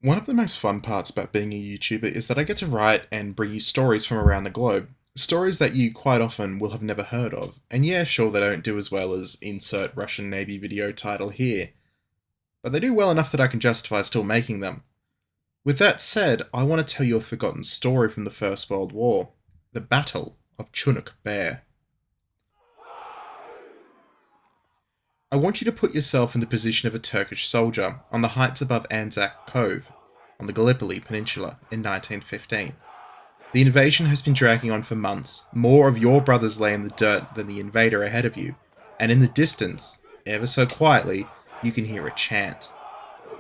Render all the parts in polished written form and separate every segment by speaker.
Speaker 1: One of the most fun parts about being a YouTuber is that I get to write and bring you stories from around the globe. Stories that you quite often will have never heard of. And yeah, sure, they don't do as well as insert Russian Navy video title here, but they do well enough that I can justify still making them. With that said, I want to tell you a forgotten story from the First World War, the Battle of Chunuk Bair. I want you to put yourself in the position of a Turkish soldier on the heights above Anzac Cove, on the Gallipoli Peninsula in 1915. The invasion has been dragging on for months, more of your brothers lay in the dirt than the invader ahead of you, and in the distance, ever so quietly, you can hear a chant.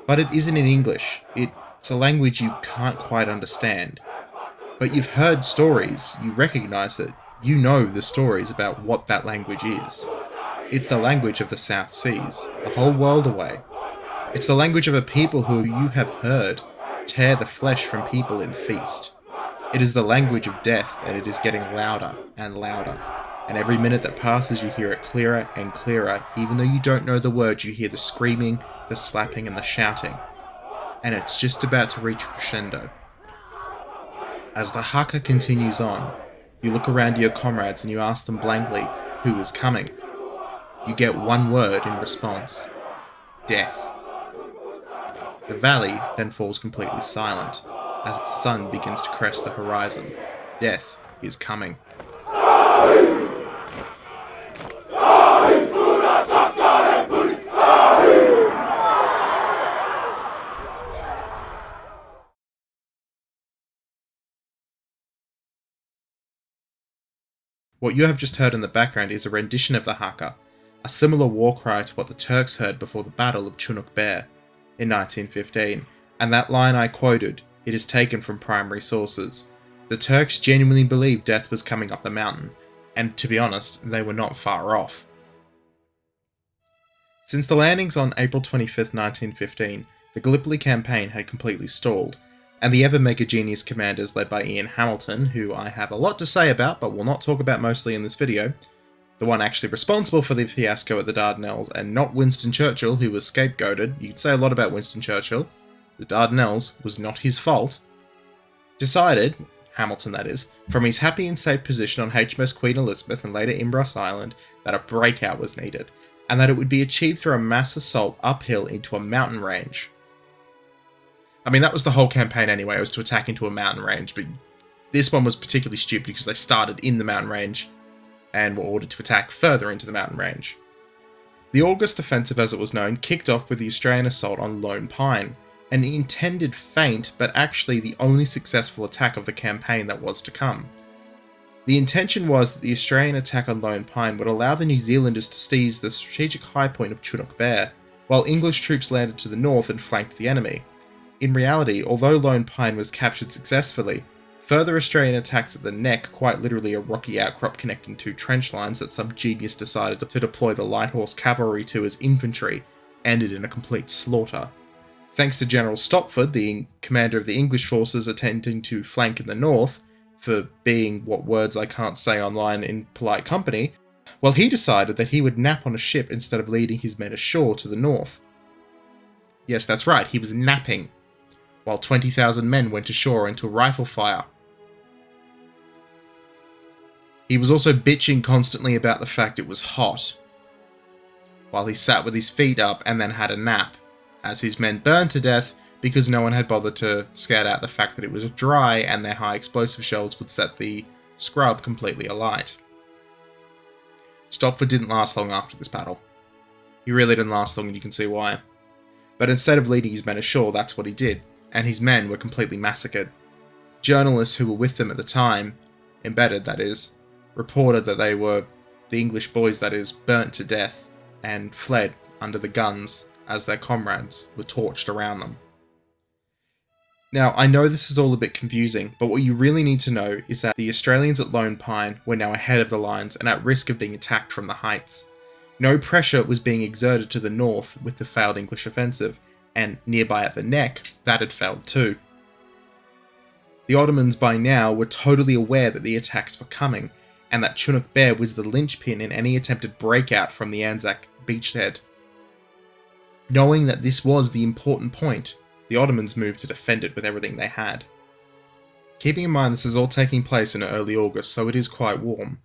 Speaker 1: But it isn't in English, it's a language you can't quite understand. But you've heard stories, you recognise it, you know the stories about what that language is. It's the language of the South Seas, the whole world away. It's the language of a people who you have heard tear the flesh from people in feast. It is the language of death, and it is getting louder and louder. And every minute that passes you hear it clearer and clearer, even though you don't know the words, you hear the screaming, the slapping and the shouting. And it's just about to reach crescendo. As the haka continues on, you look around to your comrades and you ask them blankly, who is coming? You get one word in response. Death. The valley then falls completely silent as the sun begins to crest the horizon. Death is coming. What you have just heard in the background is a rendition of the haka, a similar war cry to what the Turks heard before the Battle of Chunuk Bair in 1915, and that line I quoted, it is taken from primary sources. The Turks genuinely believed death was coming up the mountain, and to be honest, they were not far off. Since the landings on April 25th, 1915, the Gallipoli campaign had completely stalled, and the ever-mega genius commanders led by Ian Hamilton, who I have a lot to say about but will not talk about mostly in this video, the one actually responsible for the fiasco at the Dardanelles, and not Winston Churchill, who was scapegoated. You could say a lot about Winston Churchill. The Dardanelles was not his fault. Decided, Hamilton that is, from his happy and safe position on HMS Queen Elizabeth and later Imbros Island, that a breakout was needed, and that it would be achieved through a mass assault uphill into a mountain range. I mean, that was the whole campaign anyway, it was to attack into a mountain range, but this one was particularly stupid because they started in the mountain range and were ordered to attack further into the mountain range. The August Offensive, as it was known, kicked off with the Australian assault on Lone Pine, an intended feint, but actually the only successful attack of the campaign that was to come. The intention was that the Australian attack on Lone Pine would allow the New Zealanders to seize the strategic high point of Chunuk Bair, while English troops landed to the north and flanked the enemy. In reality, although Lone Pine was captured successfully, further Australian attacks at the neck, quite literally a rocky outcrop connecting two trench lines that some genius decided to deploy the light horse cavalry to as infantry, ended in a complete slaughter. Thanks to General Stopford, the commander of the English forces attempting to flank in the north, for being what words I can't say online in polite company, well, he decided that he would nap on a ship instead of leading his men ashore to the north. Yes, that's right, he was napping, while 20,000 men went ashore into rifle fire. He was also bitching constantly about the fact it was hot, while he sat with his feet up and then had a nap, as his men burned to death because no one had bothered to scout out the fact that it was dry and their high explosive shells would set the scrub completely alight. Stopford didn't last long after this battle. He really didn't last long, and you can see why. But instead of leading his men ashore, that's what he did, and his men were completely massacred. Journalists who were with them at the time, embedded that is, reported that they were, the English boys that is, burnt to death and fled under the guns as their comrades were torched around them. Now, I know this is all a bit confusing, but what you really need to know is that the Australians at Lone Pine were now ahead of the lines and at risk of being attacked from the heights. No pressure was being exerted to the north with the failed English offensive, and nearby at the neck, that had failed too. The Ottomans by now were totally aware that the attacks were coming, and that Chunuk Bair was the linchpin in any attempted breakout from the Anzac beachhead. Knowing that this was the important point, the Ottomans moved to defend it with everything they had. Keeping in mind this is all taking place in early August, so it is quite warm.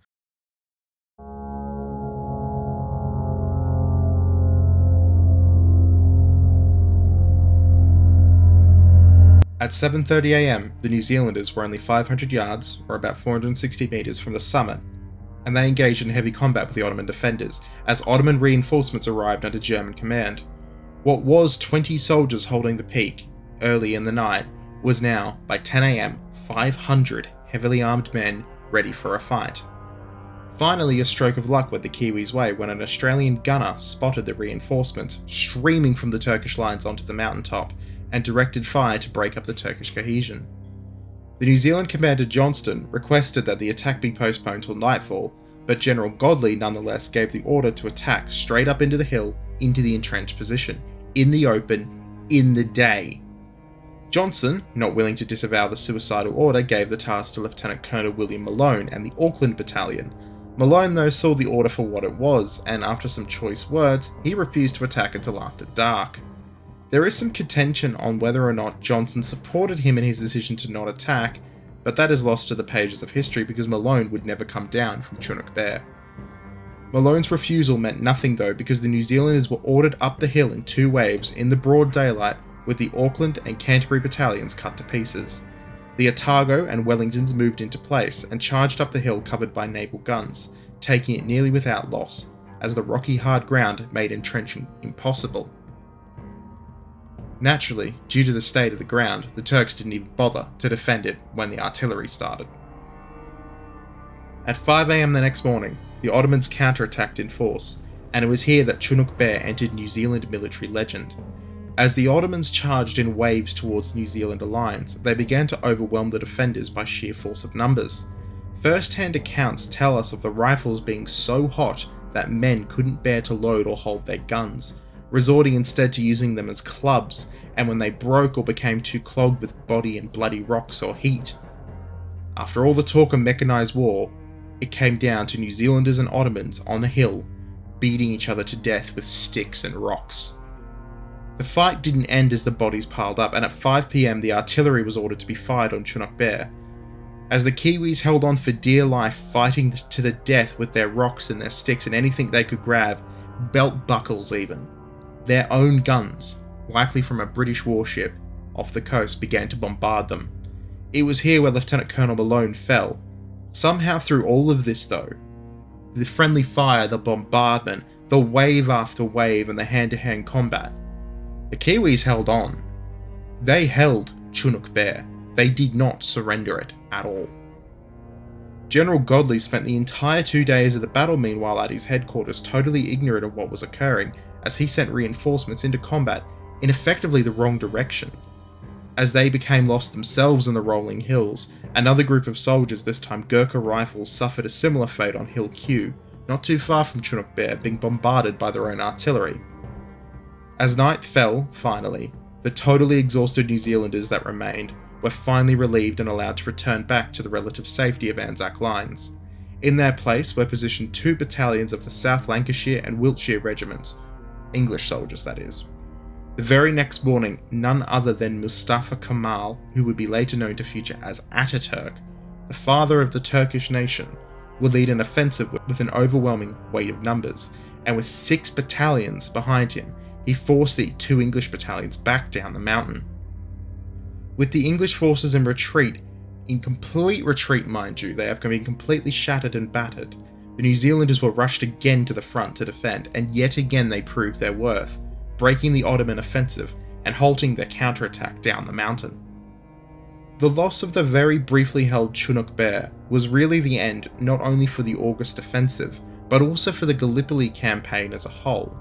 Speaker 1: At 7:30 am, the New Zealanders were only 500 yards, or about 460 metres from the summit, and they engaged in heavy combat with the Ottoman defenders, as Ottoman reinforcements arrived under German command. What was 20 soldiers holding the peak early in the night was now, by 10 am, 500 heavily armed men ready for a fight. Finally, a stroke of luck went the Kiwis' way when an Australian gunner spotted the reinforcements streaming from the Turkish lines onto the mountaintop and directed fire to break up the Turkish cohesion. The New Zealand commander Johnston requested that the attack be postponed till nightfall, but General Godley nonetheless gave the order to attack straight up into the hill, into the entrenched position, in the open, in the day. Johnson, not willing to disavow the suicidal order, gave the task to Lieutenant Colonel William Malone and the Auckland Battalion. Malone, though, saw the order for what it was, and after some choice words, he refused to attack until after dark. There is some contention on whether or not Johnson supported him in his decision to not attack, but that is lost to the pages of history because Malone would never come down from Chunuk Bair. Malone's refusal meant nothing though, because the New Zealanders were ordered up the hill in 2 waves in the broad daylight, with the Auckland and Canterbury battalions cut to pieces. The Otago and Wellingtons moved into place and charged up the hill covered by naval guns, taking it nearly without loss, as the rocky hard ground made entrenching impossible. Naturally, due to the state of the ground, the Turks didn't even bother to defend it when the artillery started. At 5 am the next morning, the Ottomans counterattacked in force, and it was here that Chunuk Bair entered New Zealand military legend. As the Ottomans charged in waves towards the New Zealand alliance, they began to overwhelm the defenders by sheer force of numbers. First-hand accounts tell us of the rifles being so hot that men couldn't bear to load or hold their guns, resorting instead to using them as clubs, and when they broke or became too clogged with body and bloody rocks or heat. After all the talk of mechanised war, it came down to New Zealanders and Ottomans on a hill, beating each other to death with sticks and rocks. The fight didn't end as the bodies piled up, and at 5 PM the artillery was ordered to be fired on Chunuk Bair. As the Kiwis held on for dear life, fighting to the death with their rocks and their sticks and anything they could grab, belt buckles even, their own guns, likely from a British warship off the coast, began to bombard them. It was here where Lieutenant Colonel Malone fell. Somehow through all of this though, the friendly fire, the bombardment, the wave after wave and the hand-to-hand combat, the Kiwis held on. They held Chunuk Bair. They did not surrender it at all. General Godley spent the entire 2 days of the battle meanwhile at his headquarters totally ignorant of what was occurring, as he sent reinforcements into combat in effectively the wrong direction. As they became lost themselves in the rolling hills, another group of soldiers, this time Gurkha Rifles, suffered a similar fate on Hill Q, not too far from Chunuk Bair, being bombarded by their own artillery. As night fell, finally, the totally exhausted New Zealanders that remained were finally relieved and allowed to return back to the relative safety of Anzac lines. In their place were positioned 2 battalions of the South Lancashire and Wiltshire regiments, English soldiers that is. The very next morning, none other than Mustafa Kemal, who would be later known to future as Ataturk, the father of the Turkish nation, would lead an offensive with an overwhelming weight of numbers, and with 6 battalions behind him, he forced the 2 English battalions back down the mountain. With the English forces in retreat, in complete retreat mind you, they have been completely shattered and battered, the New Zealanders were rushed again to the front to defend, and yet again they proved their worth, breaking the Ottoman offensive and halting their counterattack down the mountain. The loss of the very briefly held Chunuk Bair was really the end not only for the August offensive, but also for the Gallipoli campaign as a whole.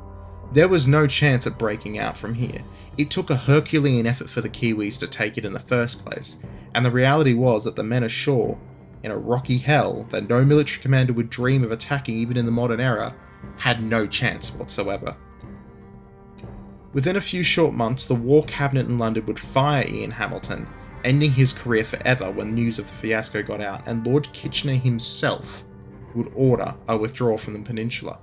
Speaker 1: There was no chance at breaking out from here. It took a Herculean effort for the Kiwis to take it in the first place, and the reality was that the men ashore, in a rocky hell that no military commander would dream of attacking even in the modern era, had no chance whatsoever. Within a few short months, the War Cabinet in London would fire Ian Hamilton, ending his career forever when news of the fiasco got out, and Lord Kitchener himself would order a withdrawal from the peninsula.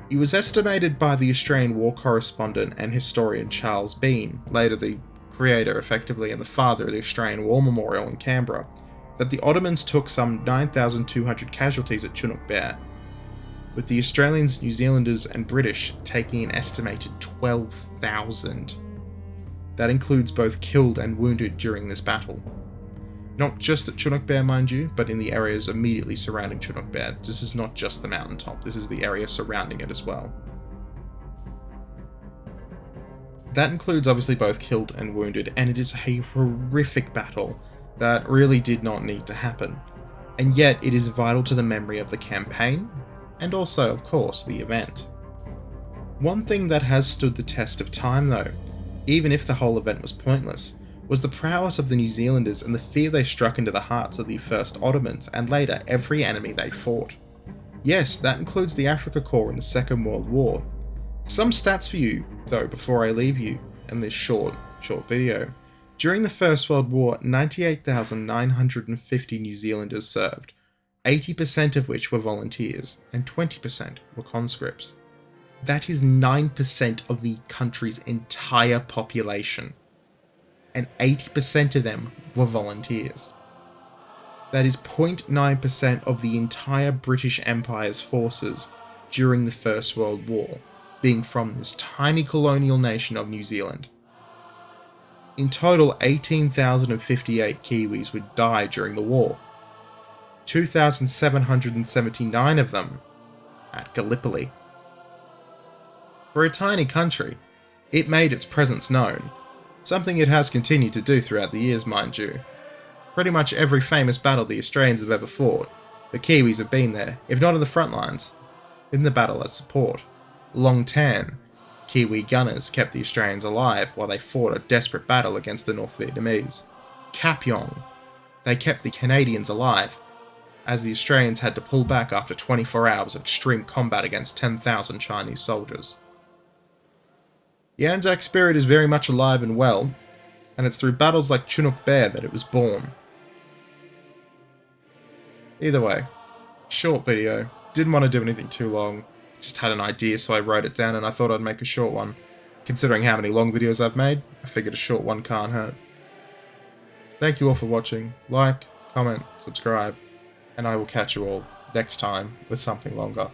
Speaker 1: He was estimated by the Australian war correspondent and historian Charles Bean, later the creator effectively and the father of the Australian War Memorial in Canberra, that the Ottomans took some 9,200 casualties at Chunuk Bair, with the Australians, New Zealanders and British taking an estimated 12,000. That includes both killed and wounded during this battle. Not just at Chunuk Bair, mind you, but in the areas immediately surrounding Chunuk Bair. This is not just the mountaintop, this is the area surrounding it as well. That includes obviously both killed and wounded, and it is a horrific battle that really did not need to happen. And yet it is vital to the memory of the campaign, and also, of course, the event. One thing that has stood the test of time though, even if the whole event was pointless, was the prowess of the New Zealanders and the fear they struck into the hearts of the first Ottomans and later every enemy they fought. Yes, that includes the Afrika Korps in the Second World War. Some stats for you, though, before I leave you in this short video. During the First World War, 98,950 New Zealanders served, 80% of which were volunteers and 20% were conscripts. That is 9% of the country's entire population, and 80% of them were volunteers. That is 0.9% of the entire British Empire's forces during the First World War, being from this tiny colonial nation of New Zealand. In total, 18,058 Kiwis would die during the war, 2,779 of them at Gallipoli. For a tiny country, it made its presence known, something it has continued to do throughout the years, mind you. Pretty much every famous battle the Australians have ever fought, the Kiwis have been there, if not in the front lines, in the battle as support. Long Tan, Kiwi gunners kept the Australians alive while they fought a desperate battle against the North Vietnamese. Kap Yong, they kept the Canadians alive, as the Australians had to pull back after 24 hours of extreme combat against 10,000 Chinese soldiers. The Anzac spirit is very much alive and well, and it's through battles like Chunuk Bair that it was born. Either way, short video, didn't want to do anything too long, just had an idea so I wrote it down and I thought I'd make a short one. Considering how many long videos I've made, I figured a short one can't hurt. Thank you all for watching, like, comment, subscribe, and I will catch you all next time with something longer.